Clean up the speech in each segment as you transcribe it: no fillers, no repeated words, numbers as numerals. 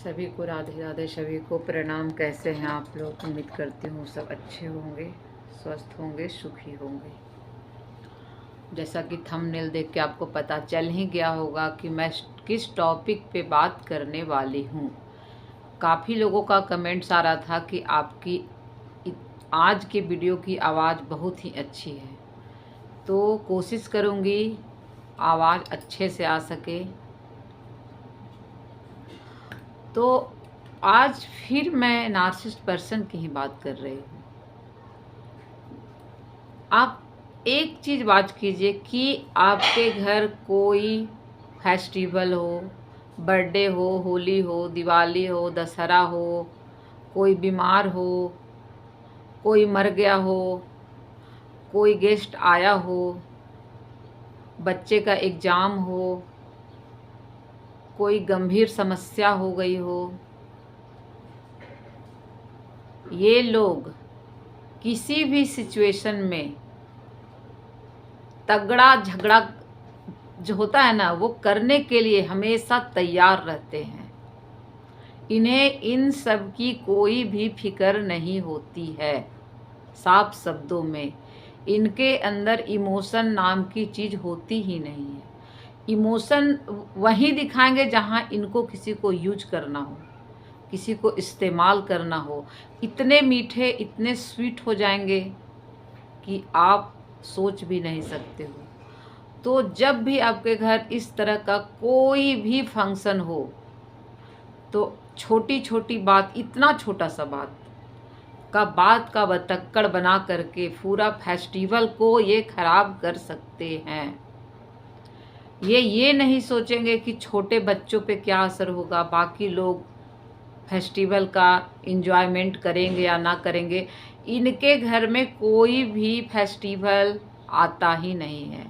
सभी को राधे राधे, सभी को प्रणाम। कैसे हैं आप लोग? उम्मीद करती हूँ सब अच्छे होंगे, स्वस्थ होंगे, सुखी होंगे। जैसा कि थंबनेल देख के आपको पता चल ही गया होगा कि मैं किस टॉपिक पे बात करने वाली हूँ। काफ़ी लोगों का कमेंट्स आ रहा था कि आपकी आज के वीडियो की आवाज़ बहुत ही अच्छी है, तो कोशिश करूँगी आवाज़ अच्छे से आ सके। तो आज फिर मैं नार्सिसिस्ट पर्सन की ही बात कर रही हूँ। आप एक चीज़ बात कीजिए कि आपके घर कोई फेस्टिवल हो, बर्थडे हो, होली हो, दिवाली हो, दशहरा हो, कोई बीमार हो, कोई मर गया हो, कोई गेस्ट आया हो, बच्चे का एग्ज़ाम हो, कोई गंभीर समस्या हो गई हो, ये लोग किसी भी सिचुएशन में तगड़ा झगड़ा जो होता है ना, वो करने के लिए हमेशा तैयार रहते हैं। इन्हें इन सब की कोई भी फिक्र नहीं होती है। साफ शब्दों में इनके अंदर इमोशन नाम की चीज़ होती ही नहीं है। इमोशन वहीं दिखाएंगे जहाँ इनको किसी को यूज करना हो, किसी को इस्तेमाल करना हो। इतने मीठे, इतने स्वीट हो जाएंगे कि आप सोच भी नहीं सकते हो। तो जब भी आपके घर इस तरह का कोई भी फंक्शन हो, तो छोटी छोटी बात, इतना छोटा सा बात का बतक्कड़ बना करके पूरा फेस्टिवल को ये खराब कर सकते हैं। ये नहीं सोचेंगे कि छोटे बच्चों पे क्या असर होगा, बाकी लोग फेस्टिवल का एंजॉयमेंट करेंगे या ना करेंगे। इनके घर में कोई भी फेस्टिवल आता ही नहीं है।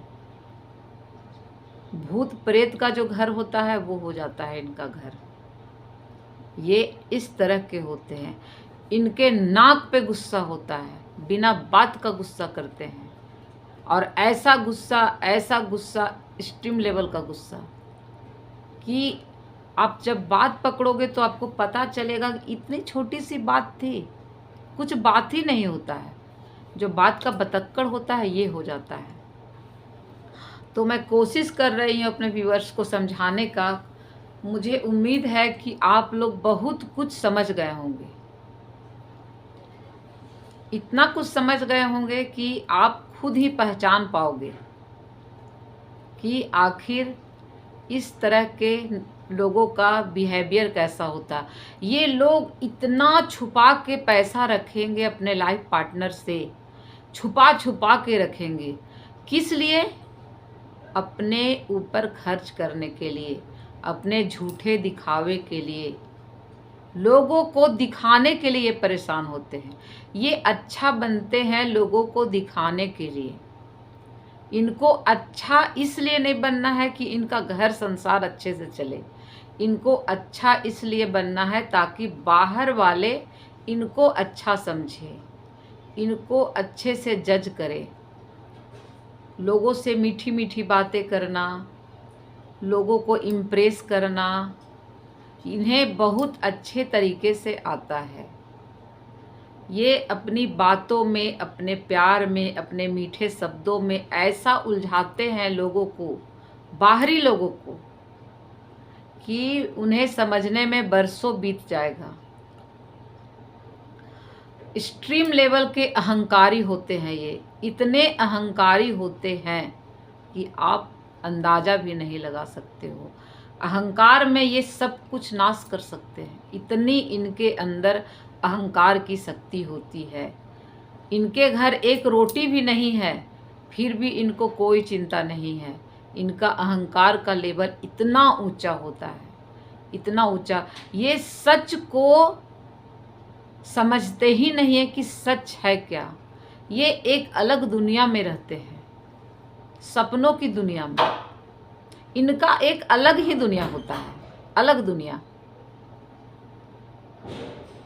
भूत प्रेत का जो घर होता है वो हो जाता है इनका घर। ये इस तरह के होते हैं। इनके नाक पे गुस्सा होता है, बिना बात का गुस्सा करते हैं, और ऐसा गुस्सा एक्सट्रीम लेवल का गुस्सा कि आप जब बात पकड़ोगे तो आपको पता चलेगा कि इतनी छोटी सी बात थी, कुछ बात ही नहीं होता है। जो बात का बतक्कड़ होता है ये हो जाता है। तो मैं कोशिश कर रही हूँ अपने व्यूअर्स को समझाने का। मुझे उम्मीद है कि आप लोग बहुत कुछ समझ गए होंगे, इतना कुछ समझ गए होंगे कि आप खुद ही पहचान पाओगे कि आखिर इस तरह के लोगों का बिहेवियर कैसा होता। ये लोग इतना छुपा के पैसा रखेंगे अपने लाइफ पार्टनर से, छुपा छुपा के रखेंगे। किस लिए? अपने ऊपर खर्च करने के लिए, अपने झूठे दिखावे के लिए, लोगों को दिखाने के लिए परेशान होते हैं। ये अच्छा बनते हैं लोगों को दिखाने के लिए। इनको अच्छा इसलिए नहीं बनना है कि इनका घर संसार अच्छे से चले। इनको अच्छा इसलिए बनना है ताकि बाहर वाले इनको अच्छा समझे, इनको अच्छे से जज करे। लोगों से मीठी मीठी बातें करना, लोगों को इम्प्रेस करना इन्हें बहुत अच्छे तरीके से आता है। ये अपनी बातों में, अपने प्यार में, अपने मीठे शब्दों में ऐसा उलझाते हैं लोगों को, बाहरी लोगों को, कि उन्हें समझने में बरसों बीत जाएगा। एक्सट्रीम लेवल के अहंकारी होते हैं ये, इतने अहंकारी होते हैं कि आप अंदाज़ा भी नहीं लगा सकते हो। अहंकार में ये सब कुछ नाश कर सकते हैं, इतनी इनके अंदर अहंकार की शक्ति होती है। इनके घर एक रोटी भी नहीं है, फिर भी इनको कोई चिंता नहीं है। इनका अहंकार का लेवल इतना ऊंचा होता है, इतना ऊंचा। ये सच को समझते ही नहीं है कि सच है क्या। ये एक अलग दुनिया में रहते हैं, सपनों की दुनिया में। इनका एक अलग ही दुनिया होता है, अलग दुनिया।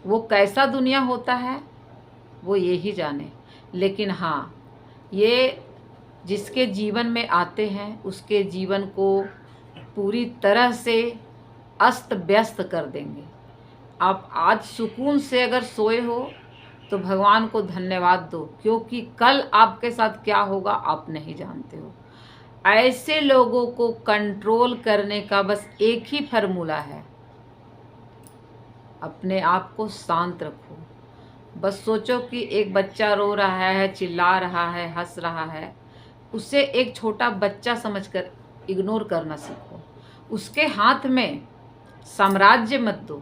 वो कैसा दुनिया होता है वो ये ही जाने। लेकिन हाँ, ये जिसके जीवन में आते हैं उसके जीवन को पूरी तरह से अस्त व्यस्त कर देंगे। आप आज सुकून से अगर सोए हो तो भगवान को धन्यवाद दो, क्योंकि कल आपके साथ क्या होगा आप नहीं जानते हो। ऐसे लोगों को कंट्रोल करने का बस एक ही फार्मूला है, अपने आप को शांत रखो। बस सोचो कि एक बच्चा रो रहा है, चिल्ला रहा है, हंस रहा है, उसे एक छोटा बच्चा समझकर इग्नोर करना सीखो। उसके हाथ में साम्राज्य मत दो।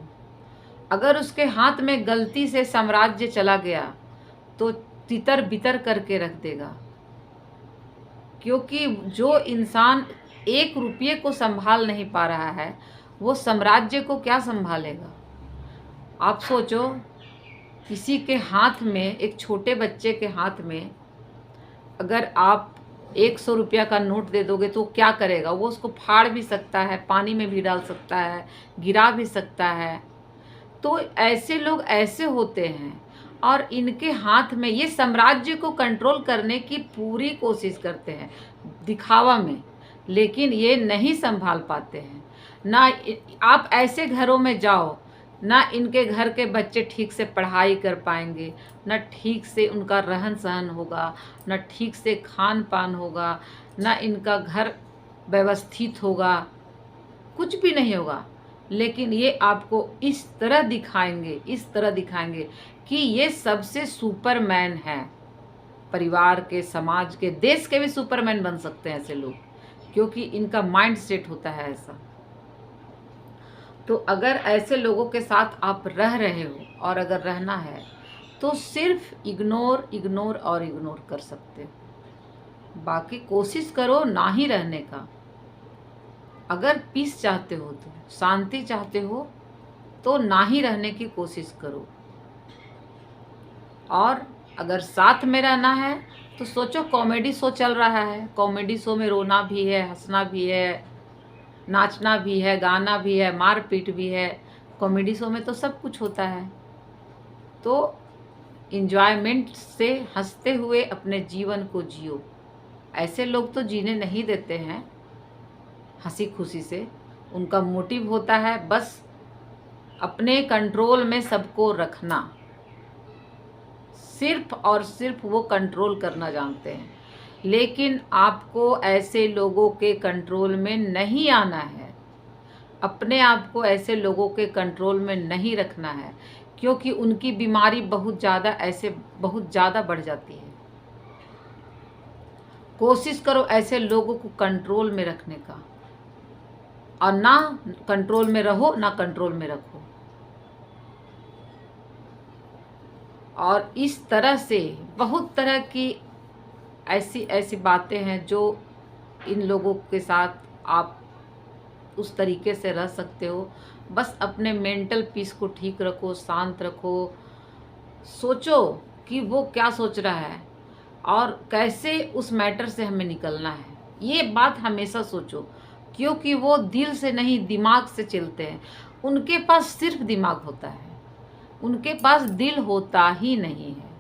अगर उसके हाथ में गलती से साम्राज्य चला गया तो तितर बितर करके रख देगा, क्योंकि जो इंसान 1 रुपये को संभाल नहीं पा रहा है वो साम्राज्य को क्या संभालेगा। आप सोचो, किसी के हाथ में, एक छोटे बच्चे के हाथ में अगर आप 100 रुपया का नोट दे दोगे तो क्या करेगा? वो उसको फाड़ भी सकता है, पानी में भी डाल सकता है, गिरा भी सकता है। तो ऐसे लोग ऐसे होते हैं और इनके हाथ में ये साम्राज्य को कंट्रोल करने की पूरी कोशिश करते हैं दिखावा में, लेकिन ये नहीं संभाल पाते हैं ना। आप ऐसे घरों में जाओ ना, इनके घर के बच्चे ठीक से पढ़ाई कर पाएंगे, ना ठीक से उनका रहन सहन होगा, ना ठीक से खान पान होगा, ना इनका घर व्यवस्थित होगा, कुछ भी नहीं होगा। लेकिन ये आपको इस तरह दिखाएंगे, इस तरह दिखाएंगे कि ये सबसे सुपरमैन हैं। परिवार के, समाज के, देश के भी सुपरमैन बन सकते हैं ऐसे लोग, क्योंकि इनका माइंड सेट होता है ऐसा। तो अगर ऐसे लोगों के साथ आप रह रहे हो और अगर रहना है तो सिर्फ इग्नोर इग्नोर और इग्नोर कर सकते हो। बाकी कोशिश करो ना ही रहने का। अगर पीस चाहते हो, तो शांति चाहते हो तो ना ही रहने की कोशिश करो। और अगर साथ में रहना है तो सोचो, कॉमेडी शो चल रहा है, कॉमेडी शो में रोना भी है, हंसना भी है, नाचना भी है, गाना भी है, मारपीट भी है। कॉमेडी शो में तो सब कुछ होता है। तो इंजॉयमेंट से हंसते हुए अपने जीवन को जियो। ऐसे लोग तो जीने नहीं देते हैं हंसी खुशी से। उनका मोटिव होता है बस अपने कंट्रोल में सबको रखना, सिर्फ और सिर्फ वो कंट्रोल करना जानते हैं। लेकिन आपको ऐसे लोगों के कंट्रोल में नहीं आना है, अपने आप को ऐसे लोगों के कंट्रोल में नहीं रखना है, क्योंकि उनकी बीमारी बहुत ज़्यादा बढ़ जाती है। कोशिश करो ऐसे लोगों को कंट्रोल में रखने का, और ना कंट्रोल में रहो ना कंट्रोल में रखो। और इस तरह से बहुत तरह की ऐसी बातें हैं जो इन लोगों के साथ आप उस तरीके से रह सकते हो। बस अपने मेंटल पीस को ठीक रखो, शांत रखो। सोचो कि वो क्या सोच रहा है और कैसे उस मैटर से हमें निकलना है, ये बात हमेशा सोचो, क्योंकि वो दिल से नहीं दिमाग से चलते हैं। उनके पास सिर्फ दिमाग होता है, उनके पास दिल होता ही नहीं है।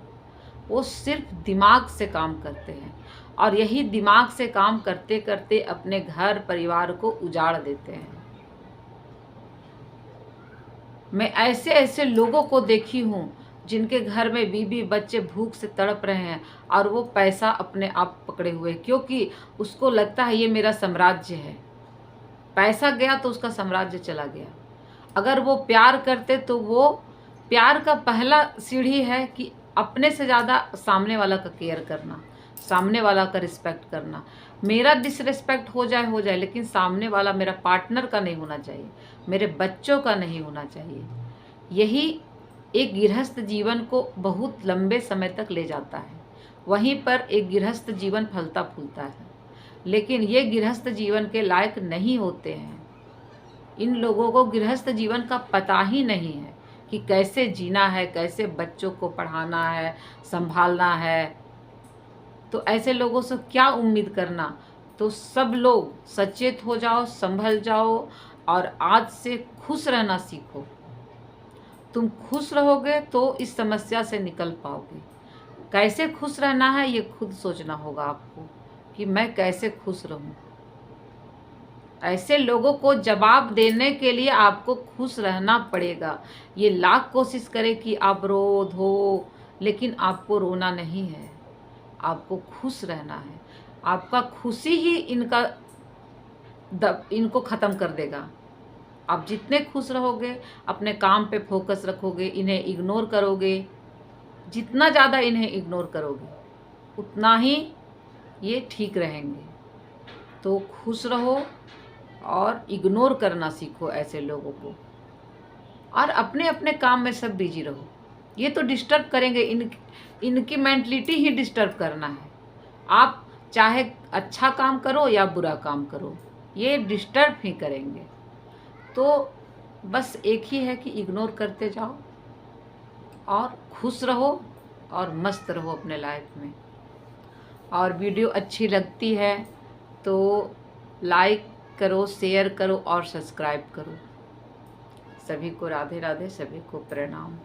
वो सिर्फ दिमाग से काम करते हैं और यही दिमाग से काम करते करते अपने घर परिवार को उजाड़ देते हैं। मैं ऐसे ऐसे लोगों को देखी हूँ जिनके घर में बीवी बच्चे भूख से तड़प रहे हैं और वो पैसा अपने आप पकड़े हुए, क्योंकि उसको लगता है ये मेरा साम्राज्य है। पैसा गया तो उसका साम्राज्य चला गया। अगर वो प्यार करते तो वो प्यार का पहला सीढ़ी है कि अपने से ज़्यादा सामने वाला का केयर करना, सामने वाला का रिस्पेक्ट करना। मेरा डिसरिस्पेक्ट हो जाए, लेकिन सामने वाला मेरा पार्टनर का नहीं होना चाहिए, मेरे बच्चों का नहीं होना चाहिए। यही एक गृहस्थ जीवन को बहुत लंबे समय तक ले जाता है। वहीं पर एक गृहस्थ जीवन फलता फूलता है, लेकिन ये गृहस्थ जीवन के लायक नहीं होते हैं। इन लोगों को गृहस्थ जीवन का पता ही नहीं है कि कैसे जीना है, कैसे बच्चों को पढ़ाना है, संभालना है। तो ऐसे लोगों से क्या उम्मीद करना। तो सब लोग सचेत हो जाओ, संभल जाओ और आज से खुश रहना सीखो। तुम खुश रहोगे तो इस समस्या से निकल पाओगे। कैसे खुश रहना है ये खुद सोचना होगा आपको कि मैं कैसे खुश रहूं। ऐसे लोगों को जवाब देने के लिए आपको खुश रहना पड़ेगा। ये लाख कोशिश करे कि आप रो धो, लेकिन आपको रोना नहीं है, आपको खुश रहना है। आपका खुशी ही इनको ख़त्म कर देगा। आप जितने खुश रहोगे, अपने काम पे फोकस रखोगे, इन्हें इग्नोर करोगे, जितना ज़्यादा इन्हें इग्नोर करोगे उतना ही ये ठीक रहेंगे। तो खुश रहो और इग्नोर करना सीखो ऐसे लोगों को, और अपने अपने काम में सब बिजी रहो। ये तो डिस्टर्ब करेंगे, इनकी मेंटलिटी ही डिस्टर्ब करना है। आप चाहे अच्छा काम करो या बुरा काम करो, ये डिस्टर्ब ही करेंगे। तो बस एक ही है कि इग्नोर करते जाओ और खुश रहो और मस्त रहो अपने लाइफ में। और वीडियो अच्छी लगती है तो लाइक करो, शेयर करो और सब्सक्राइब करो। सभी को राधे राधे, सभी को प्रणाम।